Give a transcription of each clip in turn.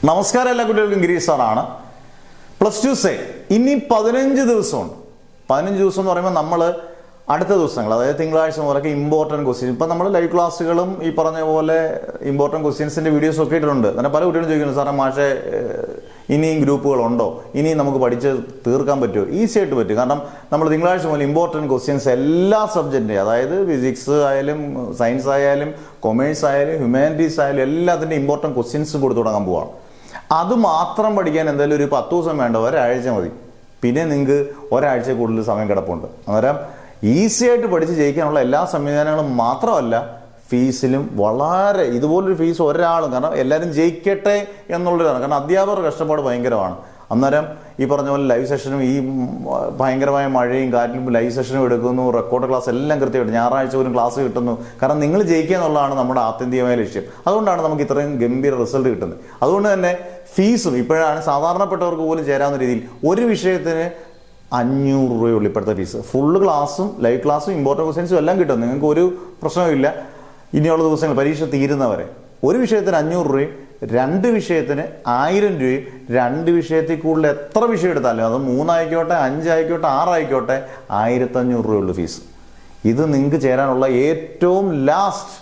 നമസ്കാരം, എല്ലാ കുട്ടികൾക്കും ഗിരീഷ് സാറാണ്. +2 സേ ഇനി 15 ദിവസമുണ്ട്. 15 ദിവസം എന്ന് പറയുമ്പോൾ നമ്മൾ അടുത്ത ദിവസങ്ങൾ, അതായത് തിങ്കളാഴ്ച മുതലൊക്കെ ഇമ്പോർട്ടൻറ്റ് ക്വസ്റ്റ്യൻസ്, ഇപ്പം നമ്മൾ ലൈവ് ക്ലാസ്സുകളും ഈ പറഞ്ഞ പോലെ ഇമ്പോർട്ടൻറ്റ് ക്വസ്റ്റ്യൻസിൻ്റെ വീഡിയോസ് ഒക്കെ ഇട്ടിട്ടുണ്ട്. അങ്ങനെ പല കുട്ടികളും ചോദിക്കുന്നു, സാറേ മാഷേ ഇനിയും ഗ്രൂപ്പുകളുണ്ടോ, ഇനിയും നമുക്ക് പഠിച്ച് തീർക്കാൻ പറ്റുമോ? ഈസി ആയിട്ട് പറ്റും. കാരണം നമ്മൾ തിങ്കളാഴ്ച മുതൽ ഇമ്പോർട്ടൻറ്റ് ക്വസ്റ്റ്യൻസ് എല്ലാ സബ്ജക്റ്റിൻ്റെയും, അതായത് ഫിസിക്സ് ആയാലും സയൻസ് ആയാലും കൊമേഴ്സ് ആയാലും ഹ്യൂമാനിറ്റീസ് ആയാലും എല്ലാത്തിൻ്റെ ഇമ്പോർട്ടൻറ്റ് ക്വസ്റ്റ്യൻസ് കൊടുത്തു തുടങ്ങാൻ പോവാണ്. അത് മാത്രം പഠിക്കാൻ എന്തായാലും ഒരു 10 ദിവസം വേണ്ട, ഒരാഴ്ച മതി. പിന്നെ നിങ്ങൾക്ക് ഒരാഴ്ച കൂടുതൽ സമയം കിടപ്പുണ്ട്. അന്നേരം ഈസി ആയിട്ട് പഠിച്ച് ജയിക്കാനുള്ള എല്ലാ സംവിധാനങ്ങളും മാത്രമല്ല, ഫീസിലും വളരെ ഇതുപോലൊരു ഫീസ് ഒരാളും, കാരണം എല്ലാവരും ജയിക്കട്ടെ എന്നുള്ളതാണ്. കാരണം അധ്യാപകരുടെ കഷ്ടപ്പാട് ഭയങ്കരമാണ്. അന്നേരം ഈ പറഞ്ഞ പോലെ ലൈവ് സെഷനും ഈ ഭയങ്കരമായ മഴയും കാറ്റിലും ലൈവ് സെഷനും എടുക്കുന്നു, റെക്കോർഡ് ക്ലാസ് എല്ലാം കൃത്യമായിട്ട് ഞായറാഴ്ച പോലും ക്ലാസ് കിട്ടുന്നു. കാരണം നിങ്ങൾ ജയിക്കുക എന്നുള്ളതാണ് നമ്മുടെ ആത്യന്തികമായ ലക്ഷ്യം. അതുകൊണ്ടാണ് നമുക്ക് ഇത്രയും ഗംഭീര റിസൾട്ട് കിട്ടുന്നത്. അതുകൊണ്ട് തന്നെ ഫീസും ഇപ്പോഴാണ് സാധാരണപ്പെട്ടവർക്ക് പോലും ചേരാവുന്ന രീതിയിൽ ഒരു വിഷയത്തിന് 500 രൂപയുള്ളൂ ഇപ്പോഴത്തെ ഫീസ്. ഫുള്ള് ക്ലാസ്സും ലൈവ് ക്ലാസ്സും ഇമ്പോർട്ടൻറ്റ് ക്വസ്റ്റ്യൻസും എല്ലാം കിട്ടും. നിങ്ങൾക്ക് ഒരു പ്രശ്നവുമില്ല. ഇനിയുള്ള ദിവസങ്ങൾ പരീക്ഷ തീരുന്നവരെ ഒരു വിഷയത്തിന് 500 രൂപയും 2 വിഷയത്തിന് 1000 രൂപയും 2 വിഷയത്തിൽ കൂടുതൽ എത്ര വിഷയം എടുത്താലും, അത് 3 ആയിക്കോട്ടെ 5 ആയിക്കോട്ടെ 6 ആയിക്കോട്ടെ 1500 രൂപയുള്ളൂ ഫീസ്. ഇത് നിങ്ങൾക്ക് ചേരാനുള്ള ഏറ്റവും ലാസ്റ്റ്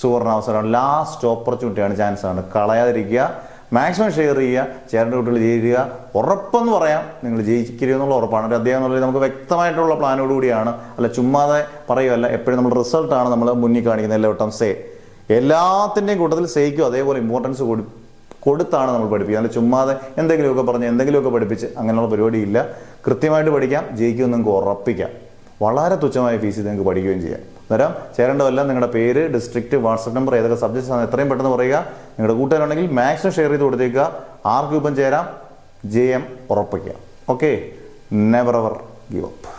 സുവർണാവസരമാണ്, ലാസ്റ്റ് ഓപ്പർച്യൂണിറ്റിയാണ്, ചാൻസാണ്. കളയാതിരിക്കുക. മാക്സിമം ഷെയർ ചെയ്യുക, ചേരേണ്ട കുട്ടികൾ ചെയ്യുക. ഉറപ്പെന്ന് പറയാം, നിങ്ങൾ ജയിക്കുക എന്നുള്ള ഉറപ്പാണ്. ഒരു അധ്യായം എന്നുള്ളത് നമുക്ക് വ്യക്തമായിട്ടുള്ള പ്ലാനോടുകൂടിയാണ്, അല്ല ചുമ്മാതെ പറയുകയല്ല. എപ്പോഴും നമ്മൾ റിസൾട്ടാണ് നമ്മൾ മുന്നിൽ കാണിക്കുന്നത്. എല്ലാ വട്ടം സേ എല്ലാത്തിൻ്റെയും കൂട്ടത്തിൽ സേക്കും അതേപോലെ ഇമ്പോർട്ടൻസ് കൊടുത്താണ് നമ്മൾ പഠിപ്പിക്കുക. അല്ല ചുമ്മാതെ എന്തെങ്കിലുമൊക്കെ പറഞ്ഞ് എന്തെങ്കിലുമൊക്കെ പഠിപ്പിച്ച് അങ്ങനെയുള്ള പരിപാടിയില്ല. കൃത്യമായിട്ട് പഠിക്കാം, ജയിക്കുമെന്ന് നിങ്ങൾക്ക് ഉറപ്പിക്കാം. വളരെ തുച്ഛമായ ഫീസിൽ നിങ്ങൾക്ക് പഠിക്കുകയും ചെയ്യാം. അന്നേരം ചേരേണ്ടതെല്ലാം നിങ്ങളുടെ പേര്, ഡിസ്ട്രിക്റ്റ്, വാട്സപ്പ് നമ്പർ, ഏതൊക്കെ സബ്ജക്ട്സ് ആണ് എത്രയും പെട്ടെന്ന് പറയുക. നിങ്ങളുടെ കൂട്ടുകാരുണ്ടെങ്കിൽ മാക്സിമം ഷെയർ ചെയ്ത് കൊടുത്തേക്കുക. ആർക്കും ഇപ്പം ചേരാം, ജയം ഉറപ്പിക്കുക. Okay, never ever give up.